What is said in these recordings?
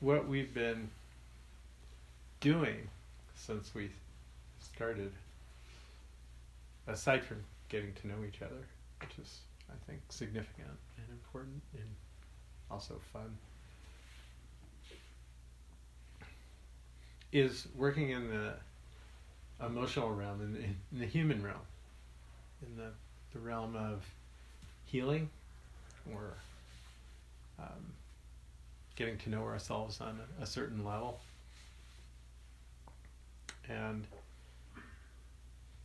what we've been doing since we started, aside from getting to know each other, which is, I think, significant and important and also fun, is working in the emotional realm, in the human realm, in the realm of healing, or getting to know ourselves on a certain level. And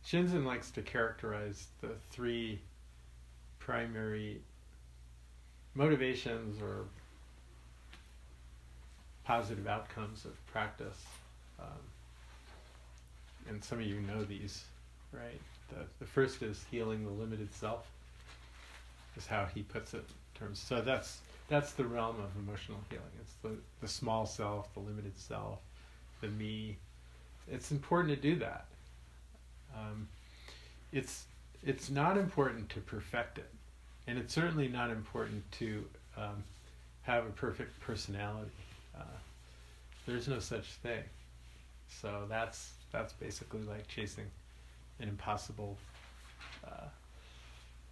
Shinzen likes to characterize the three primary motivations or positive outcomes of practice. And some of you know these, right? The first is healing the limited self, is how he puts it in terms. So that's the realm of emotional healing. It's the small self, the limited self, the me. It's important to do that. It's not important to perfect it, and it's certainly not important to have a perfect personality. There's no such thing. So that's basically like chasing an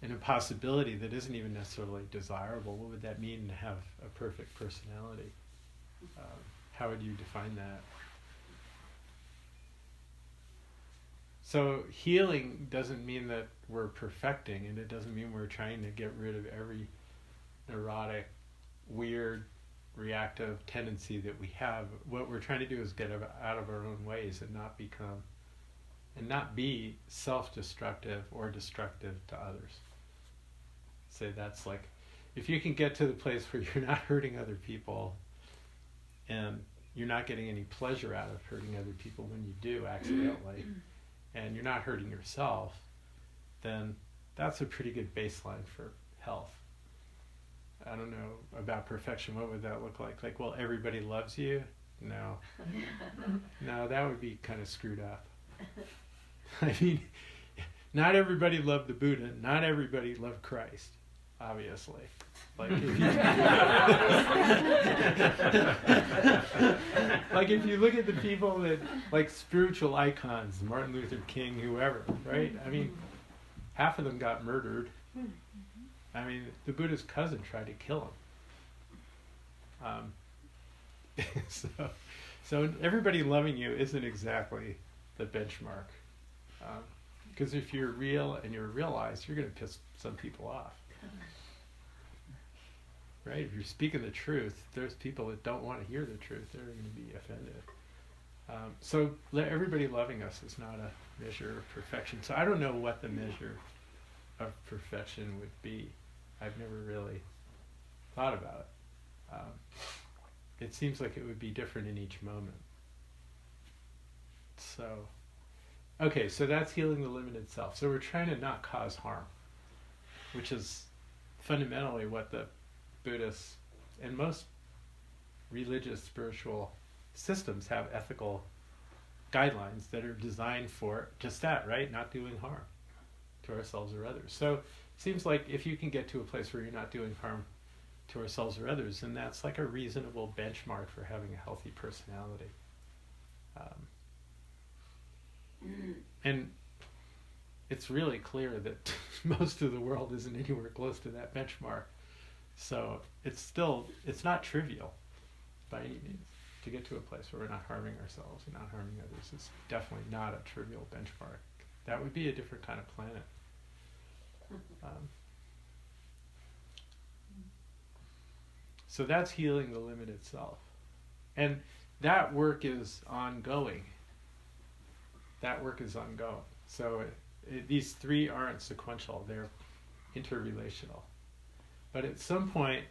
impossibility that isn't even necessarily desirable. What would that mean to have a perfect personality? How would you define that? So healing doesn't mean that we're perfecting, and it doesn't mean we're trying to get rid of every neurotic, weird, reactive tendency that we have. What we're trying to do is get out of our own ways and not be self-destructive or destructive to others. Say that's like, if you can get to the place where you're not hurting other people and you're not getting any pleasure out of hurting other people when you do accidentally, and you're not hurting yourself, then that's a pretty good baseline for health. I don't know about perfection. What would that look like? Like, well, everybody loves you? No. No, that would be kind of screwed up. I mean, not everybody loved the Buddha. Not everybody loved Christ, obviously. Like if you look at the people that, like spiritual icons, Martin Luther King, whoever, right? I mean, half of them got murdered. I mean, the Buddha's cousin tried to kill him. So everybody loving you isn't exactly the benchmark. Because if you're real and you're realized, you're going to piss some people off. Right? If you're speaking the truth, there's people that don't want to hear the truth. They're going to be offended. So everybody loving us is not a measure of perfection. So I don't know what the measure of perfection would be. I've never really thought about it. It seems like it would be different in each moment. So, okay, so that's healing the limited self. So we're trying to not cause harm, which is fundamentally what the Buddhists and most religious spiritual systems have ethical guidelines that are designed for just that, right? Not doing harm to ourselves or others. So it seems like if you can get to a place where you're not doing harm to ourselves or others, then that's like a reasonable benchmark for having a healthy personality. And it's really clear that most of the world isn't anywhere close to that benchmark. So it's not trivial by any means to get to a place where we're not harming ourselves and not harming others. It's definitely not a trivial benchmark. That would be a different kind of planet. So that's healing the limited self. And that work is ongoing. So these three aren't sequential, they're interrelational. But at some point,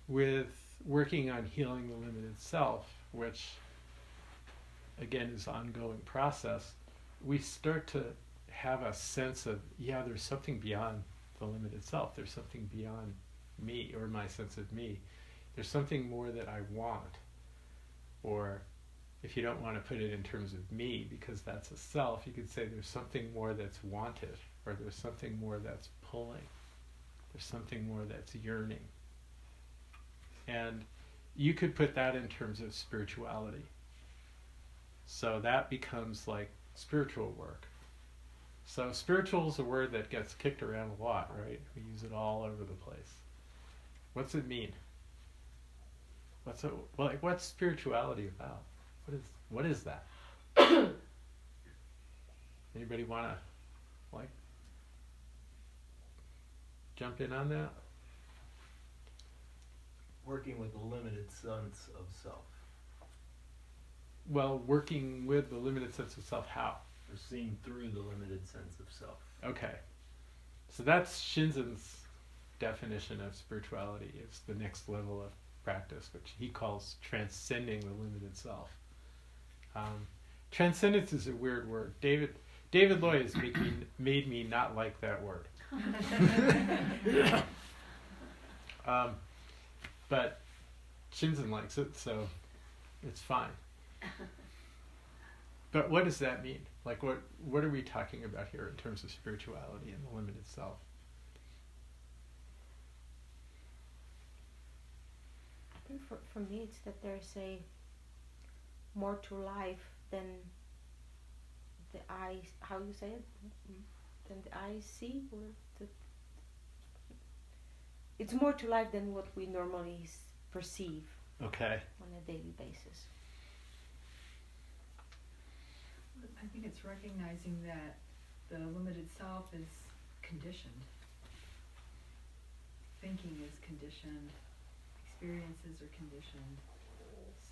with working on healing the limited self, which again is an ongoing process, we start to have a sense of, there's something beyond the limited self. There's something beyond me or my sense of me. There's something more that I want. Or if you don't want to put it in terms of me, because that's a self, you could say there's something more that's wanted, or there's something more that's pulling. There's something more that's yearning. And you could put that in terms of spirituality. So that becomes like spiritual work. So spiritual is a word that gets kicked around a lot, right? We use it all over the place. What's it mean? What's spirituality about? What is that? Anybody want to jump in on that? Working with the limited sense of self. Well, working with the limited sense of self, how? Or seeing through the limited sense of self. Okay. So that's Shinzen's definition of spirituality. It's the next level of practice, which he calls transcending the limited self. Transcendence is a weird word. David Loy has made me not like that word. But Shinzen likes it, so it's fine. But what does that mean? Like, what are we talking about here in terms of spirituality and the limited self? I think for me it's that there's a more to life than the eye, how you say it? Than the eye see? It's more to life than what we normally perceive Okay. on a daily basis. I think it's recognizing that the limited self is conditioned. Thinking is conditioned. Experiences are conditioned.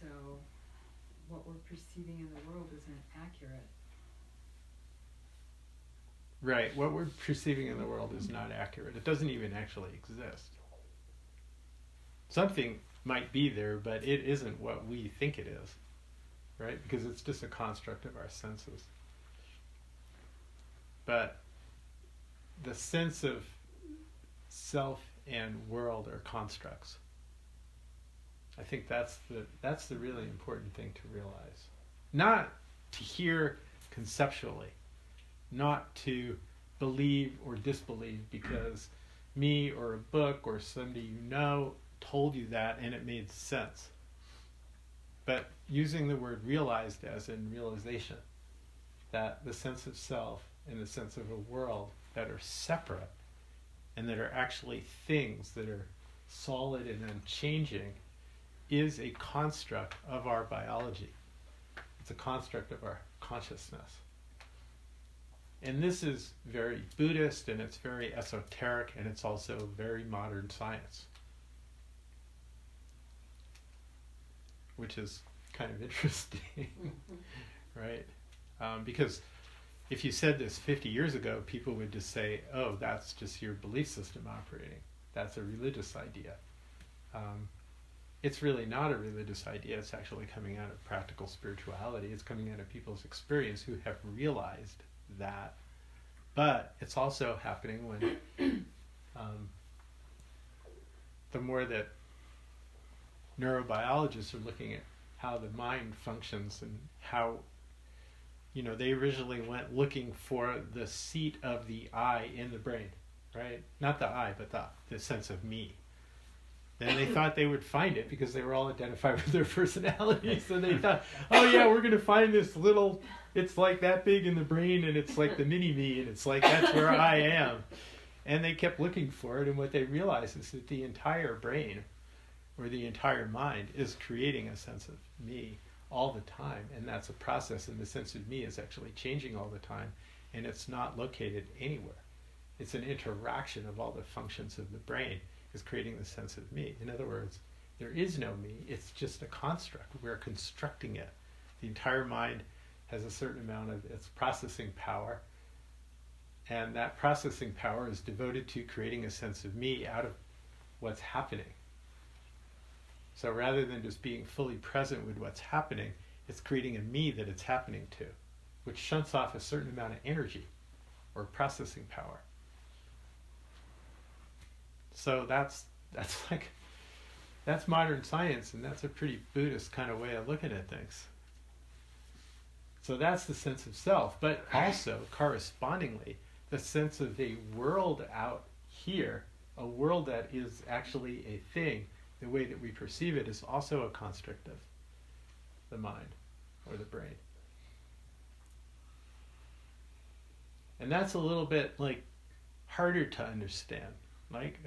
So what we're perceiving in the world isn't accurate. Right. What we're perceiving in the world is not accurate. It doesn't even actually exist. Something might be there, but it isn't what we think it is. Right? Because it's just a construct of our senses. But the sense of self and world are constructs. I think that's the really important thing to realize. Not to hear conceptually, not to believe or disbelieve because me or a book or somebody you know told you that and it made sense. But using the word realized as in realization, that the sense of self and the sense of a world that are separate and that are actually things that are solid and unchanging is a construct of our biology. It's a construct of our consciousness. And this is very Buddhist and it's very esoteric and it's also very modern science. Which is kind of interesting, right? Because if you said this 50 years ago, people would just say, oh, that's just your belief system operating. That's a religious idea. It's really not a religious idea. It's actually coming out of practical spirituality. It's coming out of people's experience who have realized that. But it's also happening when the more that neurobiologists are looking at how the mind functions and how, they originally went looking for the seat of the I in the brain, right? Not the I, but the sense of me. Then they thought they would find it because they were all identified with their personalities. So they thought, oh yeah, we're going to find this little, it's like that big in the brain and it's like the mini-me and it's like that's where I am. And they kept looking for it and what they realized is that the entire brain or the entire mind is creating a sense of me all the time, and that's a process, and the sense of me is actually changing all the time, and it's not located anywhere. It's an interaction of all the functions of the brain is creating the sense of me. In other words, there is no me, it's just a construct. We're constructing it. The entire mind has a certain amount of its processing power, and that processing power is devoted to creating a sense of me out of what's happening. So rather than just being fully present with what's happening, it's creating a me that it's happening to, which shunts off a certain amount of energy or processing power. So that's modern science, and that's a pretty Buddhist kind of way of looking at things. So that's the sense of self, but also correspondingly, the sense of a world out here, a world that is actually a thing, the way that we perceive it is also a construct of the mind or the brain. And that's a little bit like harder to understand. Like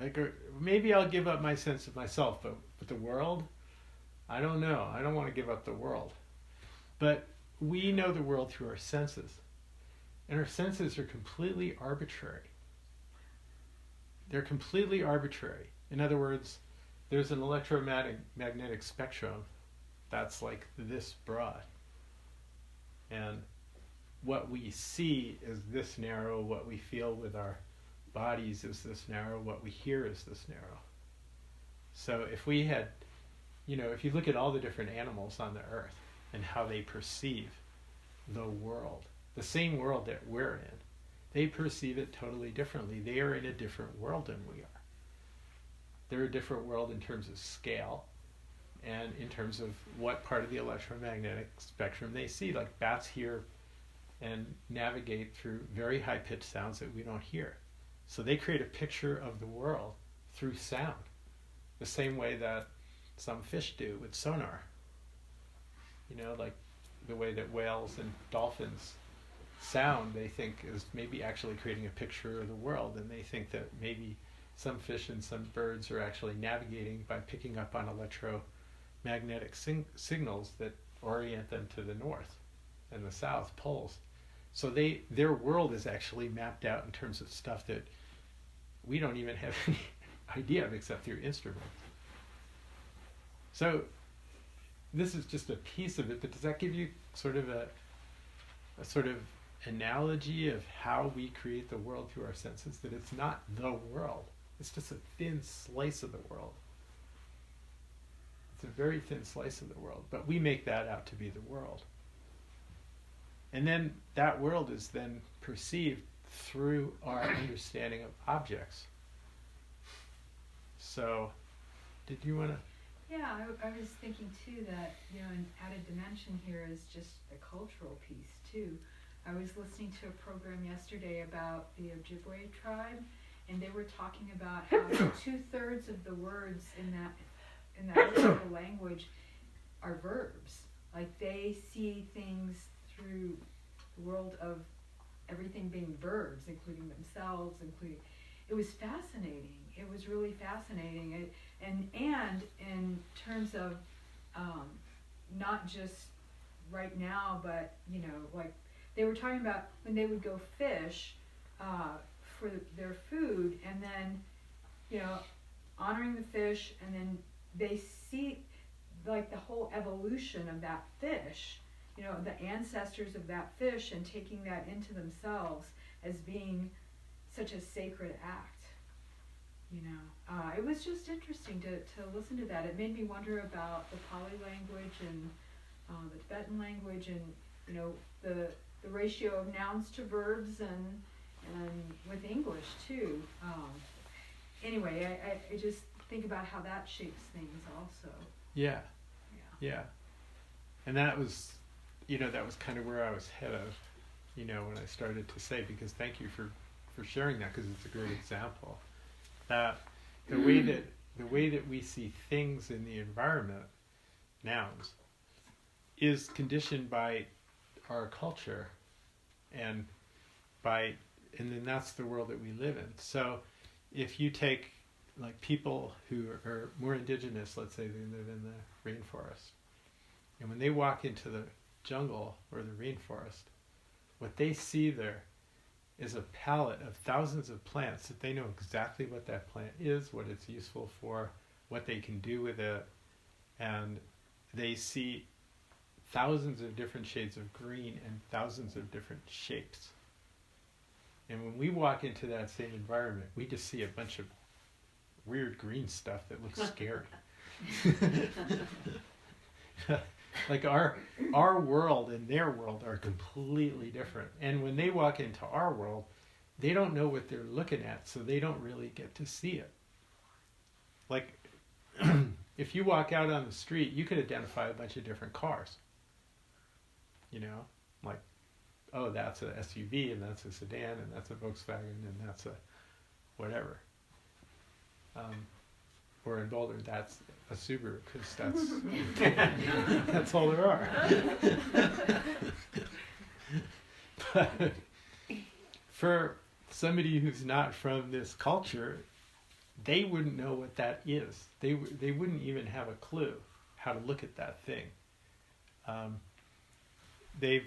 maybe I'll give up my sense of myself, but the world, I don't know. I don't want to give up the world. But we know the world through our senses. And our senses are completely arbitrary. They're completely arbitrary. In other words, there's an electromagnetic spectrum that's like this broad. And what we see is this narrow, what we feel with our bodies is this narrow, what we hear is this narrow. So if we had, if you look at all the different animals on the earth and how they perceive the world, the same world that we're in, they perceive it totally differently. They are in a different world than we are. They're a different world in terms of scale and in terms of what part of the electromagnetic spectrum they see. Like bats hear and navigate through very high-pitched sounds that we don't hear. So they create a picture of the world through sound, the same way that some fish do with sonar. Like the way that whales and dolphins sound, they think is maybe actually creating a picture of the world, and they think that maybe some fish and some birds are actually navigating by picking up on electromagnetic signals that orient them to the north and the south poles. So their world is actually mapped out in terms of stuff that we don't even have any idea of except through instruments. So this is just a piece of it, but does that give you sort of a sort of analogy of how we create the world through our senses? That it's not the world. It's just a thin slice of the world. It's a very thin slice of the world, but we make that out to be the world. And then that world is then perceived through our understanding of objects. So, did you want to? Yeah, I was thinking too that, an added dimension here is just the cultural piece too. I was listening to a program yesterday about the Ojibwe tribe, and they were talking about how 2/3 of the words in that local language are verbs. Like they see things through the world of everything being verbs, including themselves, it was fascinating. It was really fascinating. And in terms of not just right now, but like they were talking about when they would go fish for their food, and then honoring the fish, and then they see like the whole evolution of that fish, the ancestors of that fish, and taking that into themselves as being such a sacred act. It was just interesting to listen to that. It made me wonder about the Pali language and the Tibetan language, and the ratio of nouns to verbs, and with English too. Anyway, I just think about how that shapes things also. Yeah. And that was, that was kind of where I was headed, when I started to say, because thank you for sharing that, because it's a great example. That the way that we see things in the environment, nouns, is conditioned by our culture, and then that's the world that we live in. So if you take like people who are more indigenous, let's say they live in the rainforest, and when they walk into the jungle or the rainforest, what they see there is a palette of thousands of plants that they know exactly what that plant is, what it's useful for, what they can do with it, and they see thousands of different shades of green and thousands of different shapes. And when we walk into that same environment, we just see a bunch of weird green stuff that looks scary. Like our world and their world are completely different. And when they walk into our world, they don't know what they're looking at, so they don't really get to see it. Like, if you walk out on the street, you could identify a bunch of different cars. Like, oh, that's a SUV, and that's a sedan, and that's a Volkswagen, and that's a whatever. or in Boulder, that's a Subaru, because that's all there are. But for somebody who's not from this culture, they wouldn't know what that is. They wouldn't even have a clue how to look at that thing. They've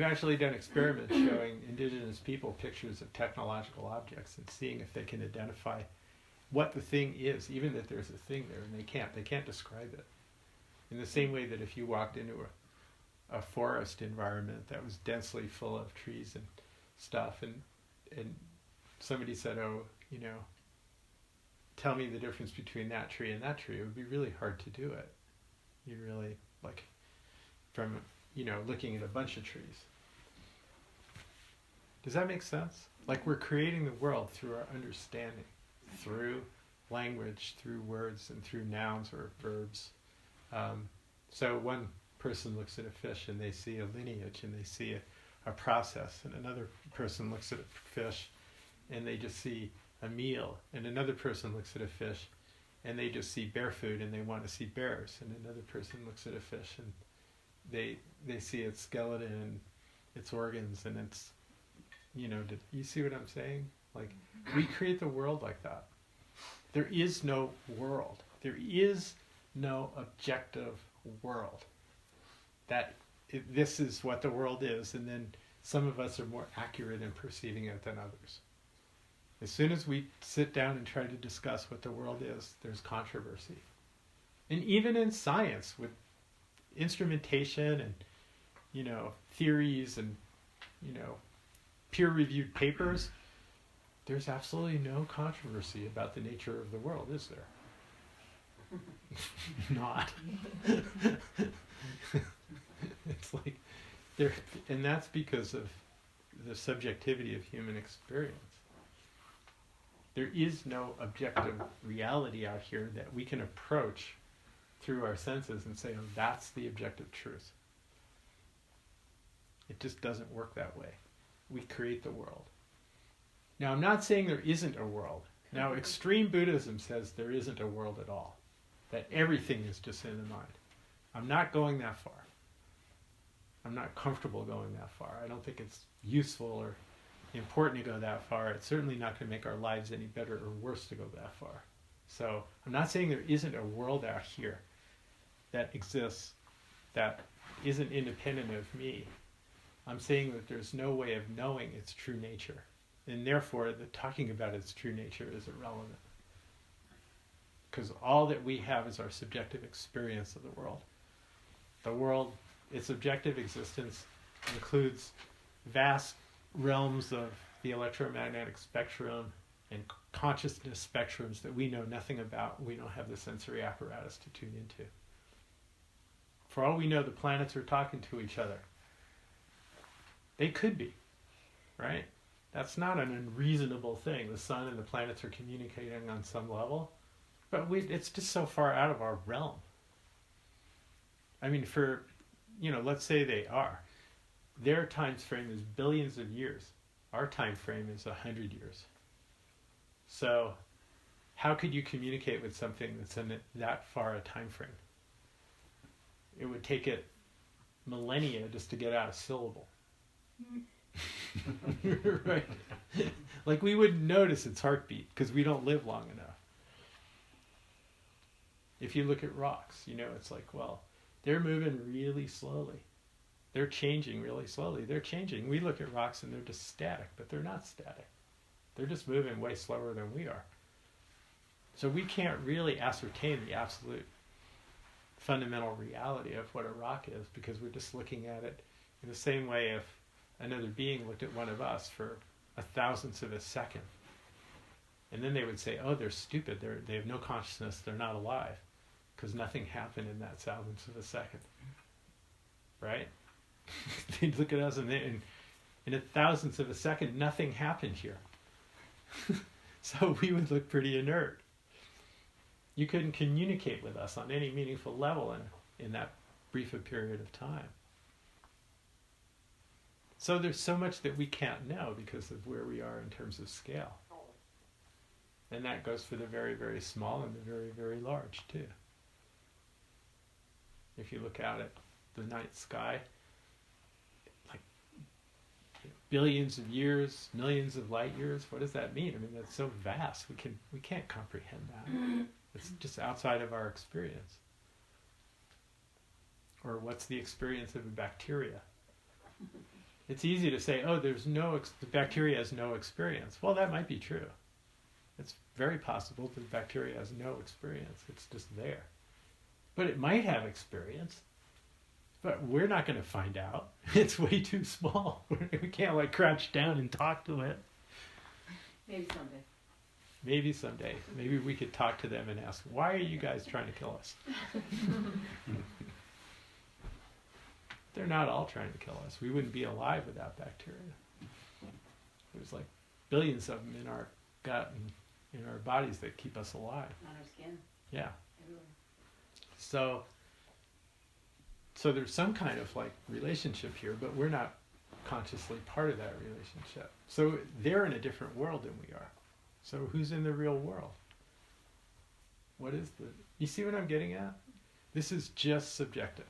actually done experiments showing indigenous people pictures of technological objects and seeing if they can identify what the thing is, even that there's a thing there, and they can't describe it. In the same way that if you walked into a forest environment that was densely full of trees and stuff, and somebody said, oh, tell me the difference between that tree and that tree, it would be really hard to do it. You'd really, like, from, looking at a bunch of trees. Does that make sense? Like, we're creating the world through our understanding, through language, through words, and through nouns or verbs. So one person looks at a fish and they see a lineage and they see a process, and another person looks at a fish and they just see a meal, and another person looks at a fish and they just see bear food and they want to see bears, and another person looks at a fish and they see its skeleton and its organs and its, you see what I'm saying? Like, we create the world like that. There is no world. There is no objective world. This is what the world is, and then some of us are more accurate in perceiving it than others. As soon as we sit down and try to discuss what the world is, there's controversy. And even in science, with instrumentation and, theories and, peer-reviewed papers, there's absolutely no controversy about the nature of the world, is there? Not. It's like there, and that's because of the subjectivity of human experience. There is no objective reality out here that we can approach through our senses and say, oh, that's the objective truth. It just doesn't work that way. We create the world. Now, I'm not saying there isn't a world. Now, extreme Buddhism says there isn't a world at all, that everything is just in the mind. I'm not going that far. I'm not comfortable going that far. I don't think it's useful or important to go that far. It's certainly not going to make our lives any better or worse to go that far. So I'm not saying there isn't a world out here that exists that isn't independent of me. I'm saying that there's no way of knowing its true nature, and therefore the talking about its true nature is irrelevant. Because all that we have is our subjective experience of the world. The world, its objective existence, includes vast realms of the electromagnetic spectrum and consciousness spectrums that we know nothing about. We don't have the sensory apparatus to tune into. For all we know, the planets are talking to each other. They could be, right? That's not an unreasonable thing. The sun and the planets are communicating on some level, but it's just so far out of our realm. I mean, let's say they are. Their time frame is billions of years. Our time frame is 100 years. So how could you communicate with something that's in that far a time frame? It would take it millennia just to get out a syllable. Right. Like, we wouldn't notice its heartbeat because we don't live long enough. If you look at rocks, it's like, well, they're moving really slowly. They're changing really slowly. They're changing. We look at rocks and they're just static, but they're not static. They're just moving way slower than we are. So we can't really ascertain the absolute fundamental reality of what a rock is, because we're just looking at it in the same way if another being looked at one of us for a thousandth of a second. And then they would say, oh, they're stupid. They have no consciousness. They're not alive, because nothing happened in that thousandth of a second. Right? They'd look at us and in a thousandth of a second, nothing happened here. So we would look pretty inert. You couldn't communicate with us on any meaningful level in that brief a period of time. So there's so much that we can't know because of where we are in terms of scale. And that goes for the very, very small and the very, very large too. If you look out at the night sky, like billions of years, millions of light years, what does that mean? I mean, that's so vast. We can't comprehend that. It's just outside of our experience. Or what's the experience of a bacteria? It's easy to say, oh, the bacteria has no experience. Well, that might be true. It's very possible that the bacteria has no experience. It's just there. But it might have experience. But we're not going to find out. It's way too small. We can't like crouch down and talk to it. Maybe someday. Maybe someday. Maybe we could talk to them and ask, why are you guys trying to kill us? They're not all trying to kill us. We wouldn't be alive without bacteria. There's like billions of them in our gut and in our bodies that keep us alive. On our skin. Yeah. Everywhere. So there's some kind of like relationship here, but we're not consciously part of that relationship. So they're in a different world than we are. So who's in the real world? You see what I'm getting at? This is just subjective.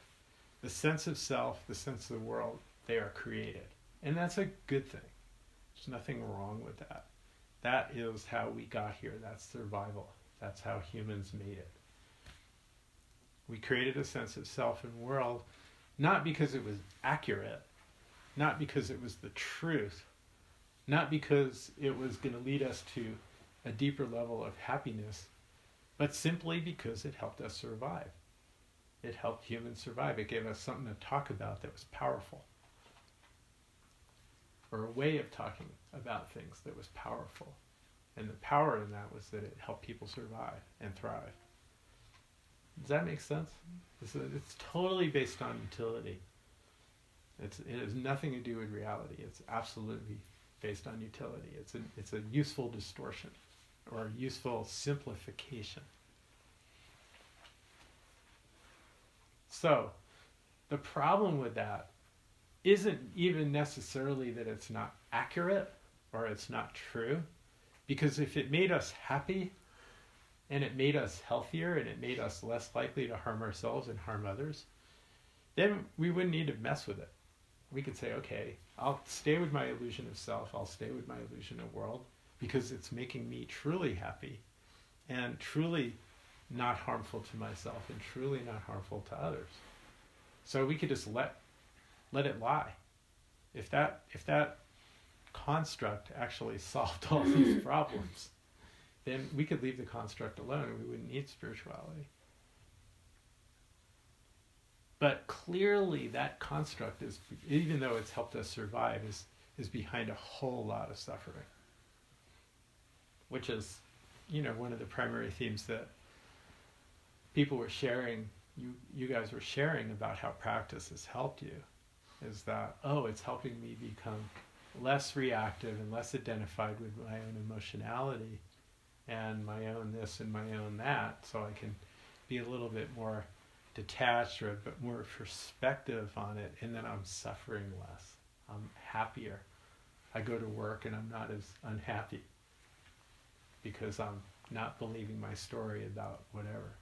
The sense of self, the sense of the world, they are created. And that's a good thing. There's nothing wrong with that. That is how we got here. That's survival. That's how humans made it. We created a sense of self and world, not because it was accurate, not because it was the truth, not because it was going to lead us to a deeper level of happiness, but simply because it helped us survive. It helped humans survive. It gave us something to talk about that was powerful. Or a way of talking about things that was powerful. And the power in that was that it helped people survive and thrive. Does that make sense? It's totally based on utility. It has nothing to do with reality. It's absolutely based on utility. It's a useful distortion or a useful simplification. So, the problem with that isn't even necessarily that it's not accurate or it's not true, because if it made us happy and it made us healthier and it made us less likely to harm ourselves and harm others, then we wouldn't need to mess with it. We could say, okay, I'll stay with my illusion of self, I'll stay with my illusion of world, because it's making me truly happy and truly not harmful to myself and truly not harmful to others. So we could just let it lie. If that construct actually solved all these problems, then we could leave the construct alone and we wouldn't need spirituality. But clearly that construct is, even though it's helped us survive, is behind a whole lot of suffering. Which is, one of the primary themes that people were sharing, you guys were sharing about how practice has helped you, is that, it's helping me become less reactive and less identified with my own emotionality and my own this and my own that, so I can be a little bit more detached or a bit more perspective on it, and then I'm suffering less. I'm happier. I go to work and I'm not as unhappy because I'm not believing my story about whatever.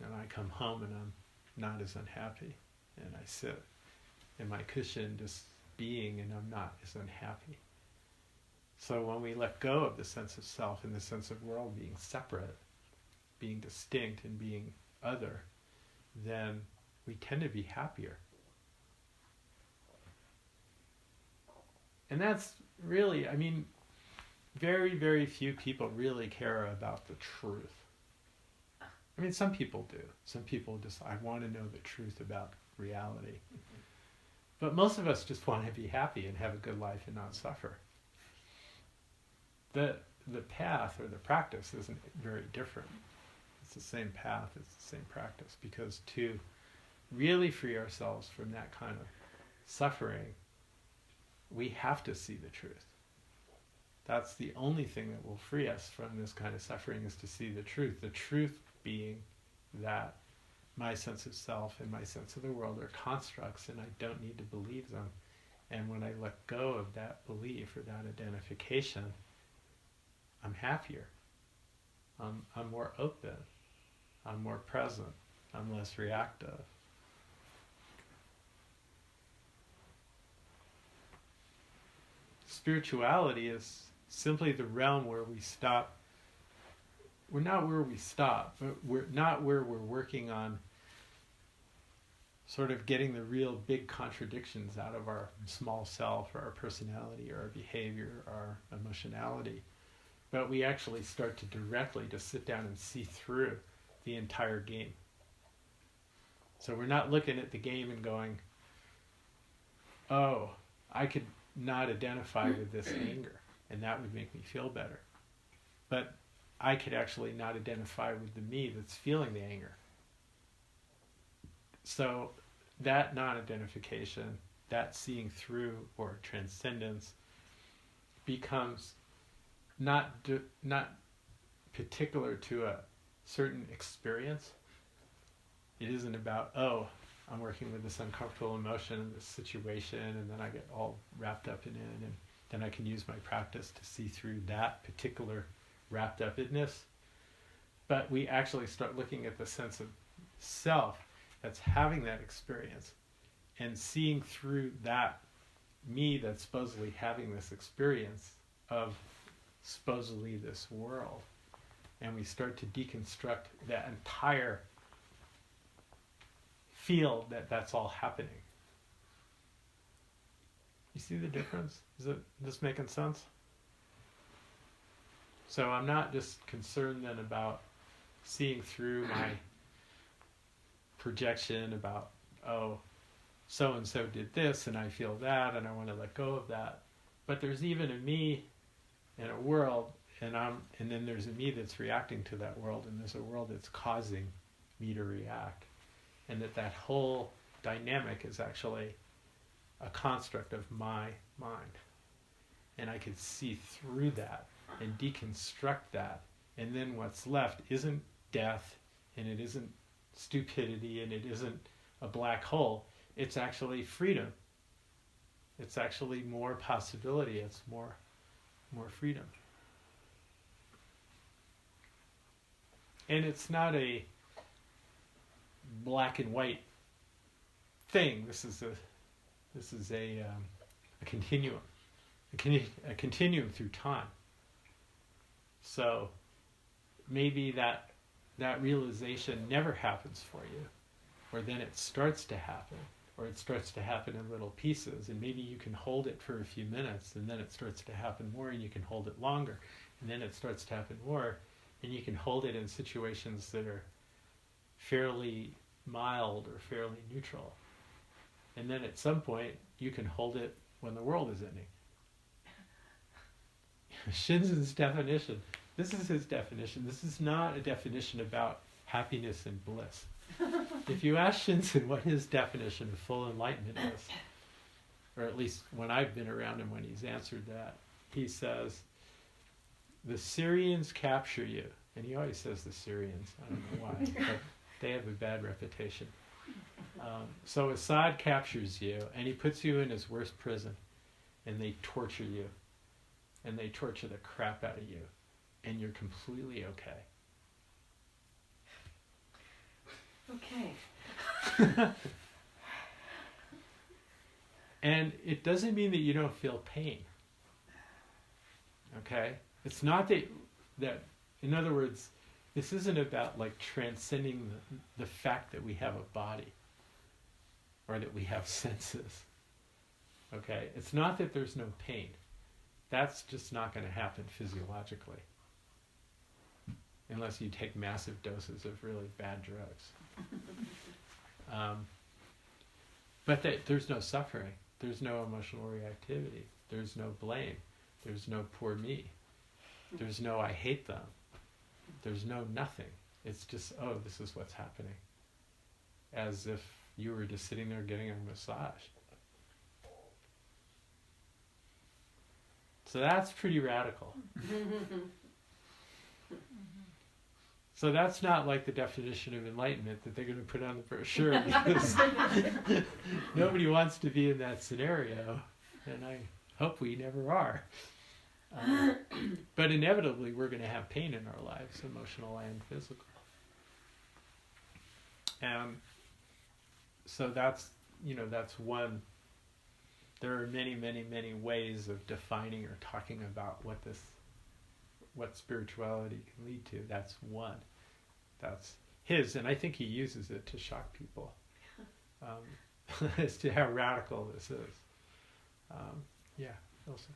And I come home and I'm not as unhappy, and I sit in my cushion just being, and I'm not as unhappy. So when we let go of the sense of self and the sense of world being separate, being distinct and being other, then we tend to be happier. And that's really, very, very few people really care about the truth. Some people do. Some people just, I want to know the truth about reality. But most of us just want to be happy and have a good life and not suffer. The path or the practice isn't very different. It's the same path, it's the same practice, because to really free ourselves from that kind of suffering, we have to see the truth. That's the only thing that will free us from this kind of suffering, is to see the truth. The truth being that my sense of self and my sense of the world are constructs, and I don't need to believe them. And when I let go of that belief or that identification, I'm happier. I'm more open. I'm more present. I'm less reactive. Spirituality is simply the realm where we stop. We're not where we stop, but we're not where we're working on sort of getting the real big contradictions out of our small self or our personality or our behavior or our emotionality. But we actually start to directly just sit down and see through the entire game. So we're not looking at the game and going, oh, I could not identify with this anger and that would make me feel better. But I could actually not identify with the me that's feeling the anger. So that non-identification, that seeing through or transcendence becomes not particular to a certain experience. It isn't about, oh, I'm working with this uncomfortable emotion in this situation and then I get all wrapped up in it and then I can use my practice to see through that particular wrapped up-ness. But we actually start looking at the sense of self that's having that experience and seeing through that me that's supposedly having this experience of supposedly this world. And we start to deconstruct that entire field that's all happening. You see the difference? Is it this making sense? So I'm not just concerned then about seeing through my projection about, oh, so-and-so did this and I feel that and I want to let go of that. But there's even a me in a world and then there's a me that's reacting to that world and there's a world that's causing me to react. And that whole dynamic is actually a construct of my mind. And I could see through that and deconstruct that. And then what's left isn't death, and it isn't stupidity, and it isn't a black hole. It's actually freedom. It's actually more possibility. It's more freedom. And it's not a black and white thing. This is a continuum, a continuum through time. So maybe that realization never happens for you, or then it starts to happen, or it starts to happen in little pieces, and maybe you can hold it for a few minutes, and then it starts to happen more, and you can hold it longer, and then it starts to happen more, and you can hold it in situations that are fairly mild or fairly neutral. And then at some point, you can hold it when the world is ending. Shinzen's definition, this is his definition. This is not a definition about happiness and bliss. If you ask Shinzen what his definition of full enlightenment is, or at least when I've been around him when he's answered that, he says, the Syrians capture you. And he always says the Syrians, I don't know why, but they have a bad reputation. So Assad captures you, and he puts you in his worst prison, and they torture you, and they torture the crap out of you, and you're completely okay. Okay. And it doesn't mean that you don't feel pain. Okay? It's not that in other words, this isn't about like transcending the fact that we have a body or that we have senses. Okay? It's not that there's no pain. That's just not going to happen physiologically. Unless you take massive doses of really bad drugs. But there's no suffering. There's no emotional reactivity. There's no blame. There's no poor me. There's no I hate them. There's no nothing. It's just, oh, this is what's happening. As if you were just sitting there getting a massage. So that's pretty radical. So that's not like the definition of enlightenment that they're going to put on the brochure, because nobody wants to be in that scenario, and I hope we never are. But inevitably, we're going to have pain in our lives, emotional and physical. And so that's one. There are many, many, many ways of defining or talking about what spirituality can lead to. That's one. That's his, and I think he uses it to shock people as to how radical this is. Yeah, Elsa.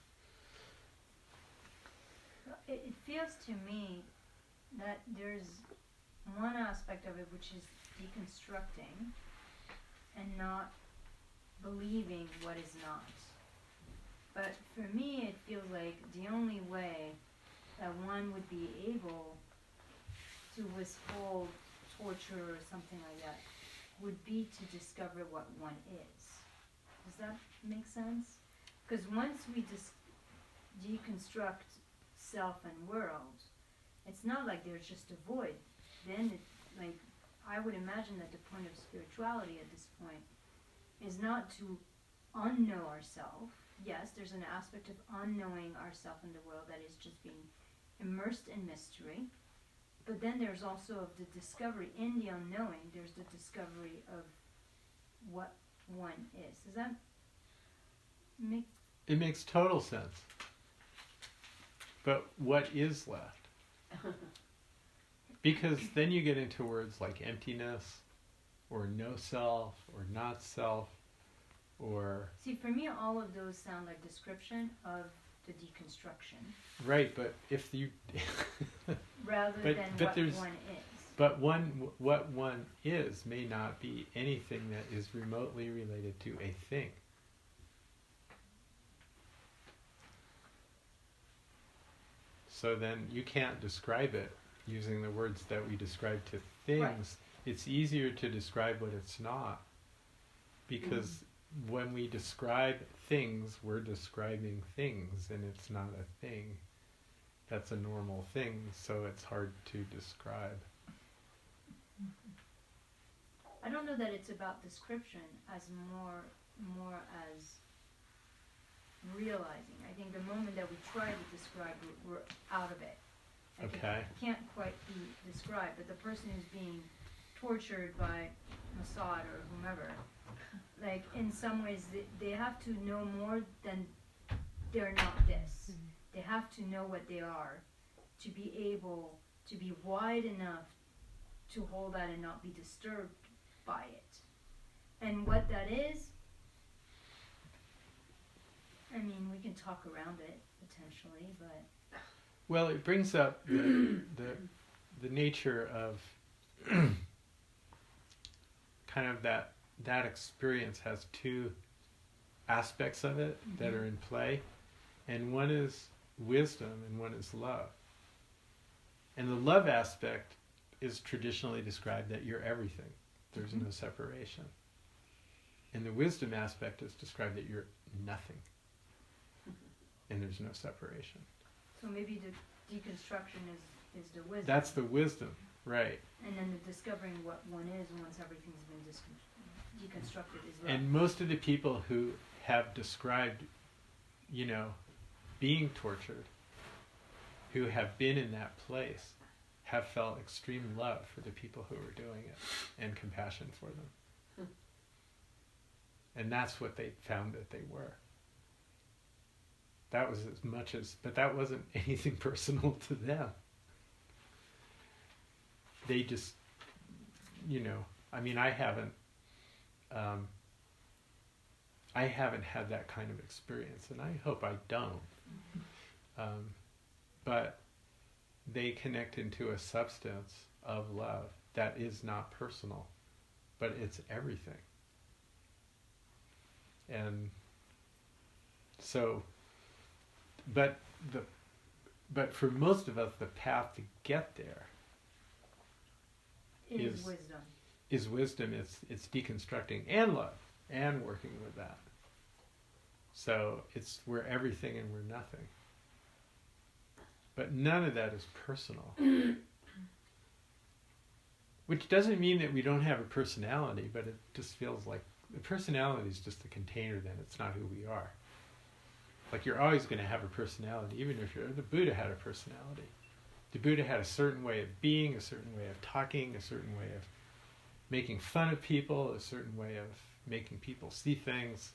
It feels to me that there's one aspect of it which is deconstructing and not believing what is not. But for me, it feels like the only way that one would be able to withhold torture or something like that would be to discover what one is. Does that make sense? Because once we deconstruct self and world, it's not like there's just a void. Then, I would imagine that the point of spirituality at this point is not to unknow ourselves. Yes, there's an aspect of unknowing ourselves in the world that is just being immersed in mystery. But then there's also of the discovery in the unknowing. There's the discovery of what one is. Does that make? It makes total sense. But what is left? Because then you get into words like emptiness, or no self, or not self, or... See, for me, all of those sound like description of the deconstruction. Right, but if you... rather but than what there's, one is. But what one is may not be anything that is remotely related to a thing. So then you can't describe it using the words that we describe to things. Right. It's easier to describe what it's not. Because when we describe things, we're describing things, and it's not a thing. That's a normal thing, so it's hard to describe. I don't know that it's about description as more as realizing. I think the moment that we try to describe, we're out of it. Okay. It can't quite be described, but the person who's being tortured by Mossad or whomever, in some ways they have to know more than they're not this. They have to know what they are to be able to be wide enough to hold that and not be disturbed by it. And what that is, I mean, we can talk around it potentially, but... Well, it brings up the nature of kind of that experience has two aspects of it that are in play, and one is wisdom and one is love. And the love aspect is traditionally described that you're everything. There's no separation. And the wisdom aspect is described that you're nothing. And there's no separation. So maybe the deconstruction is the wisdom. That's the wisdom, right. And then the discovering what one is once everything's been deconstructed is love. And most of the people who have described, being tortured, who have been in that place, have felt extreme love for the people who were doing it and compassion for them. And that's what they found that they were. That was as much as, but that wasn't anything personal to them. They just, I mean, I haven't had that kind of experience, and I hope I don't. But they connect into a substance of love that is not personal, but it's everything. And so, but for most of us, the path to get there is wisdom. Is wisdom. It's deconstructing and love and working with that. So we're everything and we're nothing. But none of that is personal. Which doesn't mean that we don't have a personality, but it just feels like the personality is just a container then. It's not who we are. Like you're always going to have a personality, even if the Buddha had a personality. The Buddha had a certain way of being, a certain way of talking, a certain way of making fun of people, a certain way of making people see things.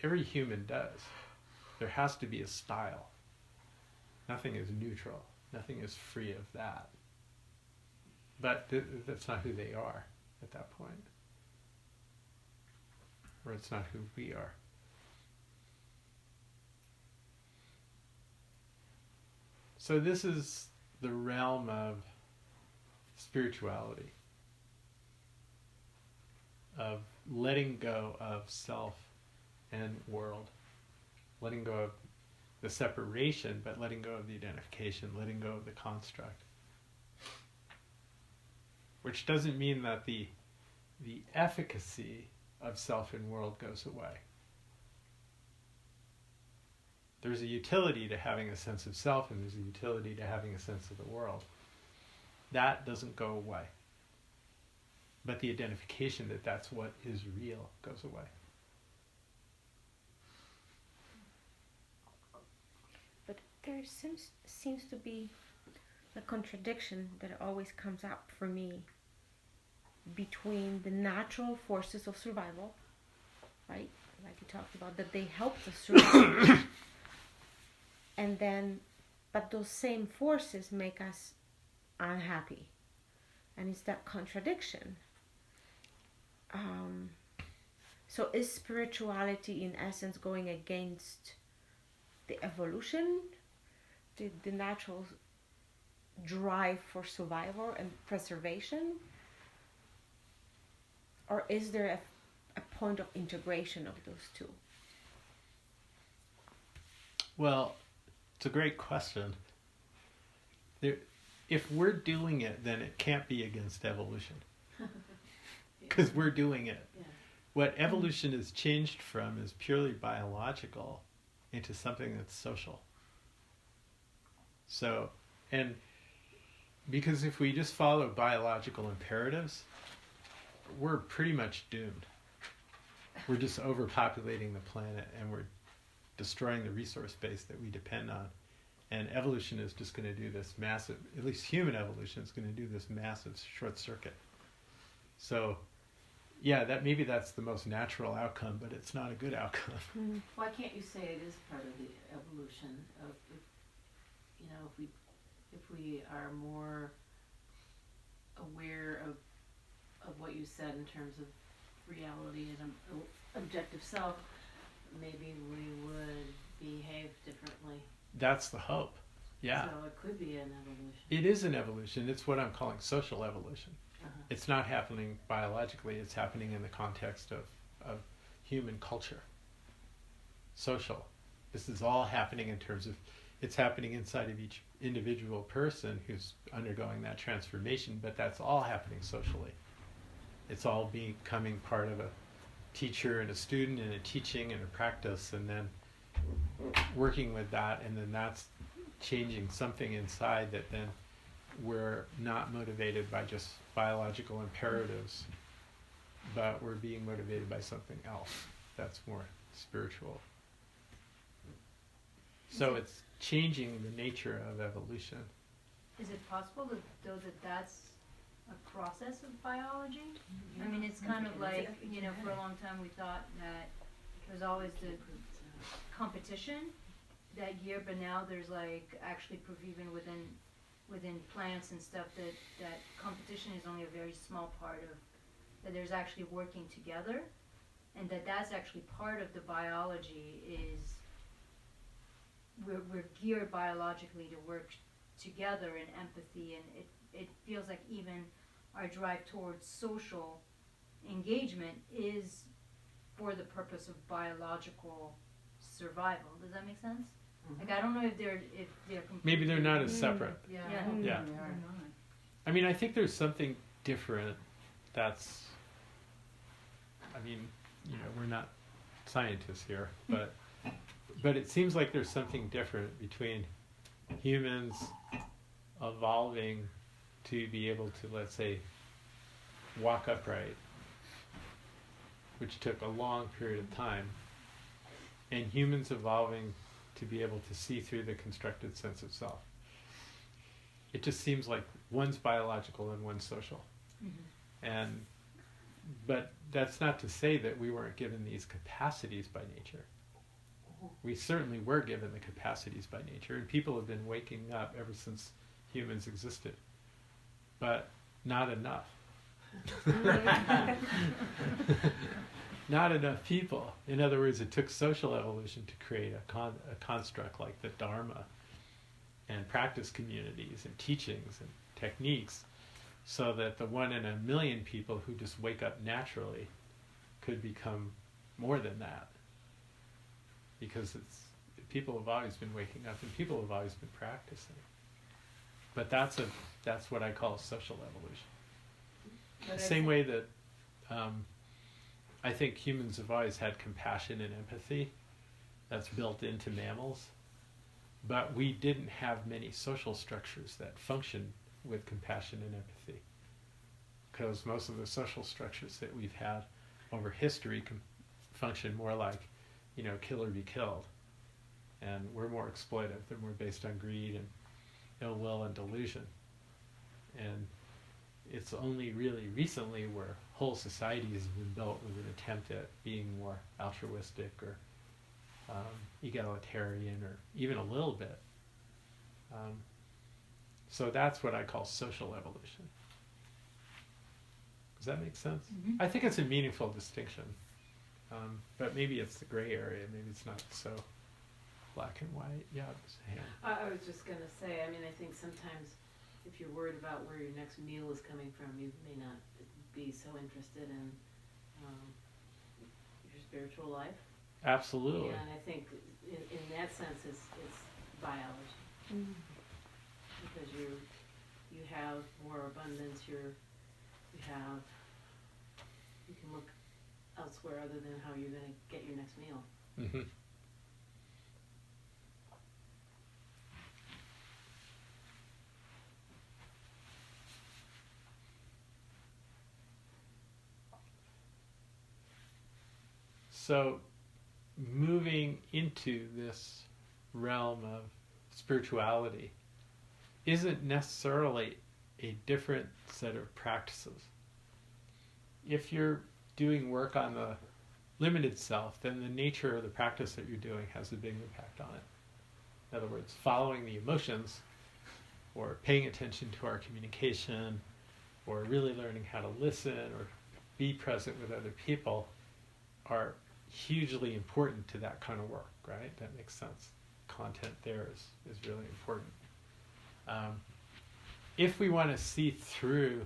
Every human does. There has to be a style. Nothing is neutral. Nothing is free of that. But that's not who they are at that point. Or it's not who we are. So this is the realm of spirituality, of letting go of self and world, letting go of the separation, but letting go of the identification, letting go of the construct. Which doesn't mean that the efficacy of self and world goes away. There's a utility to having a sense of self, and there's a utility to having a sense of the world. That doesn't go away. But the identification that that's what is real goes away. But there seems to be a contradiction that always comes up for me between the natural forces of survival, right? Like you talked about, that they help us survive. And then, but those same forces make us unhappy. And it's that contradiction. So is spirituality in essence going against the evolution, the natural drive for survival and preservation? Or is there a point of integration of those two? Well, it's a great question. If we're doing it, then it can't be against evolution. Because we're doing it. Yeah. What evolution is changed from is purely biological into something that's social. So, and because if we just follow biological imperatives, we're pretty much doomed. We're just overpopulating the planet and we're destroying the resource base that we depend on. And evolution is just going to do this massive, at least human evolution is going to do this massive short circuit. So, yeah, maybe that's the most natural outcome, but it's not a good outcome. Why can't you say it is part of the evolution of, if we are more aware of what you said in terms of reality and objective self, maybe we would behave differently. That's the hope. Yeah. So it could be an evolution. It is an evolution. It's what I'm calling social evolution. Uh-huh. It's not happening biologically. It's happening in the context of human culture. Social. This is all happening in terms of, it's happening inside of each individual person who's undergoing that transformation, but that's all happening socially. It's all becoming part of a teacher and a student and a teaching and a practice, and then working with that, and then that's changing something inside that then we're not motivated by just biological imperatives, but we're being motivated by something else that's more spiritual. So it's changing the nature of evolution. Is it possible that that's a process of biology? I mean, it's kind of like, for a long time we thought that there's always the competition that year, but now there's like actually proof even within plants and stuff that competition is only a very small part of, that there's actually working together, and that's actually part of the biology is we're geared biologically to work together in empathy, and it feels like even our drive towards social engagement is for the purpose of biological survival. Does that make sense? Mm-hmm. Like, I don't know if they're Maybe they're not as separate. Yeah. Yeah. I hope Yeah. they are not. I mean, I think there's something different that's, I mean, we're not scientists here, but it seems like there's something different between humans evolving to be able to, let's say, walk upright, which took a long period of time, and humans evolving to be able to see through the constructed sense of self. It just seems like one's biological and one's social. But that's not to say that we weren't given these capacities by nature. We certainly were given the capacities by nature, and people have been waking up ever since humans existed. But not enough. Not enough people. In other words, it took social evolution to create a construct like the Dharma and practice communities and teachings and techniques, so that the 1 in a million people who just wake up naturally could become more than that. Because people have always been waking up and people have always been practicing. But that's what I call social evolution. The same way that I think humans have always had compassion and empathy. That's built into mammals. But we didn't have many social structures that functioned with compassion and empathy. Because most of the social structures that we've had over history function more like, kill or be killed. And we're more exploitive. They're more based on greed and ill will and delusion. And it's only really recently where whole societies have been built with an attempt at being more altruistic or egalitarian, or even a little bit. So that's what I call social evolution. Does that make sense? Mm-hmm. I think it's a meaningful distinction. But maybe it's the gray area. Maybe it's not so black and white. Yeah, I was just going to say, I think sometimes if you're worried about where your next meal is coming from, you may not be so interested in your spiritual life. Absolutely. And I think in that sense it's biology. Because you have more abundance, you can look elsewhere other than how you're going to get your next meal. Mm-hmm. So, moving into this realm of spirituality isn't necessarily a different set of practices. If you're doing work on the limited self, then the nature of the practice that you're doing has a big impact on it. In other words, following the emotions, or paying attention to our communication, or really learning how to listen or be present with other people are hugely important to that kind of work, right? That makes sense. Content there is really important. If we want to see through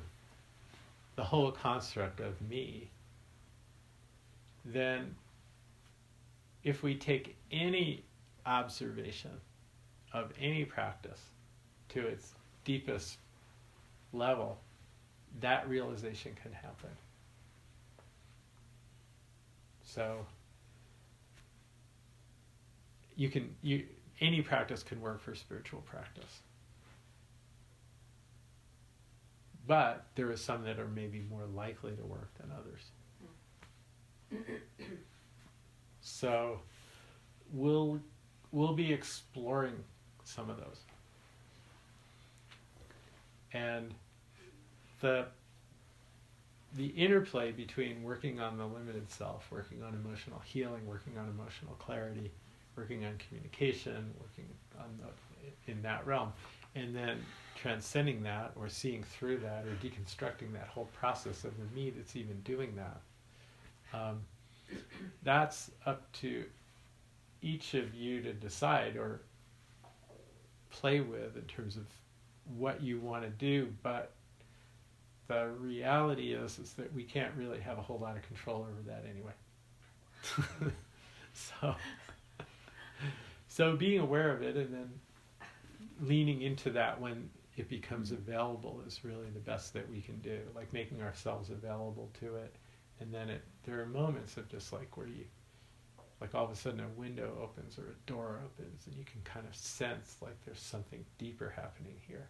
the whole construct of me, then if we take any observation of any practice to its deepest level, that realization can happen. So any practice can work for spiritual practice. But there are some that are maybe more likely to work than others. So we'll be exploring some of those. And the interplay between working on the limited self, working on emotional healing, working on emotional clarity, working on communication, working on in that realm, and then transcending that or seeing through that or deconstructing that whole process of the me that's even doing that. That's up to each of you to decide or play with in terms of what you want to do, but the reality is that we can't really have a whole lot of control over that anyway. So being aware of it and then leaning into that when it becomes available is really the best that we can do, like making ourselves available to it. And then there are moments of just like where you, like all of a sudden a window opens or a door opens and you can kind of sense like there's something deeper happening here.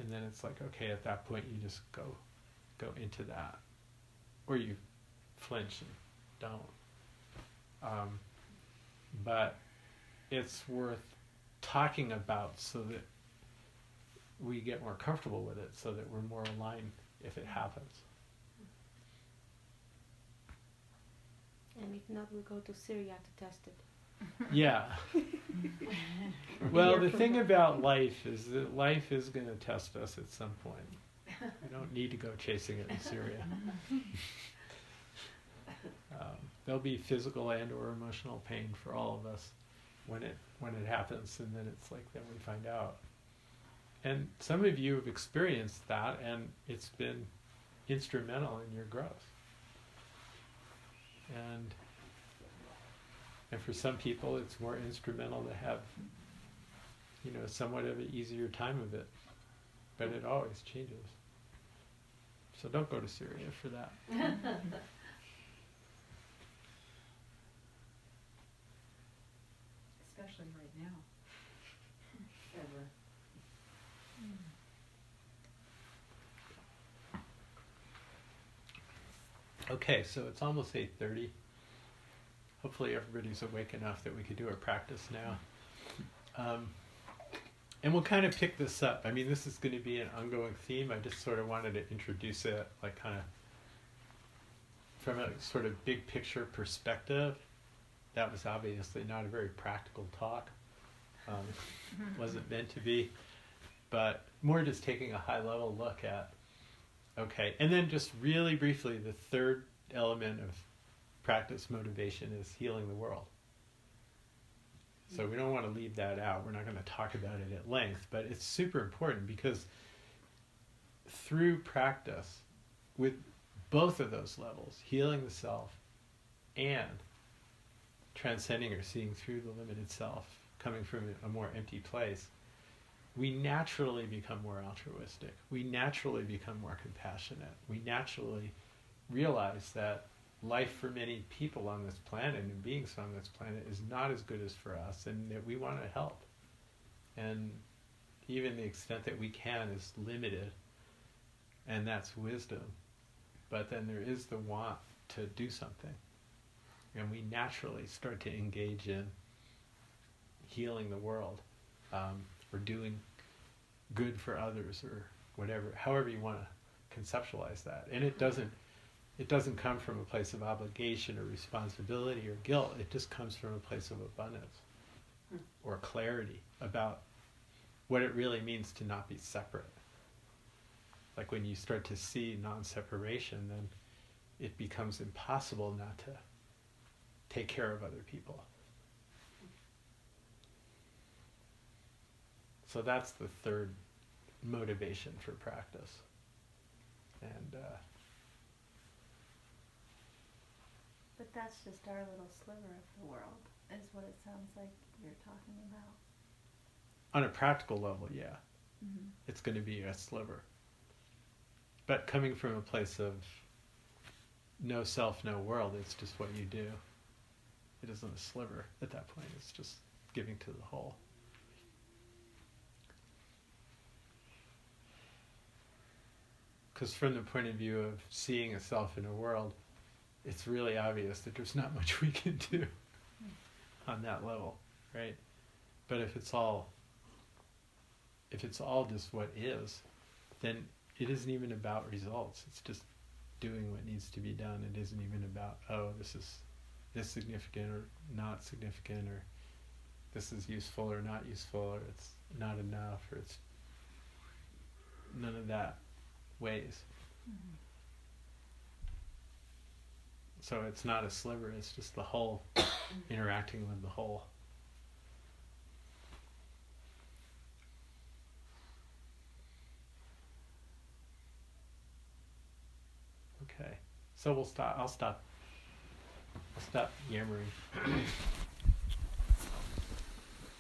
And then it's like, okay, at that point you just go into that. Or you flinch and don't. but it's worth talking about so that we get more comfortable with it, so that we're more aligned if it happens. And if not, we'll go to Syria to test it. Yeah. Well, the thing about life is that life is going to test us at some point. We don't need to go chasing it in Syria. There'll be physical and or emotional pain for all of us when it happens, and then it's like, then we find out. And some of you have experienced that, and it's been instrumental in your growth. And for some people, it's more instrumental to have, somewhat of an easier time of it. But it always changes. So don't go to Syria for that. Especially right now. Ever. Okay, so it's almost 8:30. Hopefully everybody's awake enough that we could do our practice now. And we'll kind of pick this up. I mean, this is going to be an ongoing theme. I just sort of wanted to introduce it, like kind of from a sort of big picture perspective. That was obviously not a very practical talk. Wasn't meant to be. But more just taking a high level look at, okay, and then just really briefly, the third element of practice motivation is healing the world. So we don't want to leave that out. We're not going to talk about it at length, but it's super important because through practice, with both of those levels, healing the self and transcending or seeing through the limited self, coming from a more empty place, we naturally become more altruistic. We naturally become more compassionate. We naturally realize that life for many people on this planet and beings on this planet is not as good as for us, and that we want to help. And even the extent that we can is limited, and that's wisdom. But then there is the want to do something. And we naturally start to engage in healing the world, or doing good for others, or whatever, however you want to conceptualize that. And it doesn't come from a place of obligation or responsibility or guilt. It just comes from a place of abundance or clarity about what it really means to not be separate. Like when you start to see non-separation, then it becomes impossible not to take care of other people. So that's the third motivation for practice. And But that's just our little sliver of the world, is what it sounds like you're talking about. on a practical level, yeah, Mm-hmm. it's going to be a sliver. But coming from a place of no self, no world, it's just what you do. It isn't a sliver at that point. It's just giving to the whole. Because from the point of view of seeing a self in a world, it's really obvious that there's not much we can do on that level, right? But if it's all just what is, then it isn't even about results. It's just doing what needs to be done. It isn't even about, oh, this is this significant or not significant, or this is useful or not useful, or it's not enough, or it's none of that weighs. Mm-hmm. So it's not a sliver, it's just the whole interacting with the whole. Okay. So I'll stop yammering.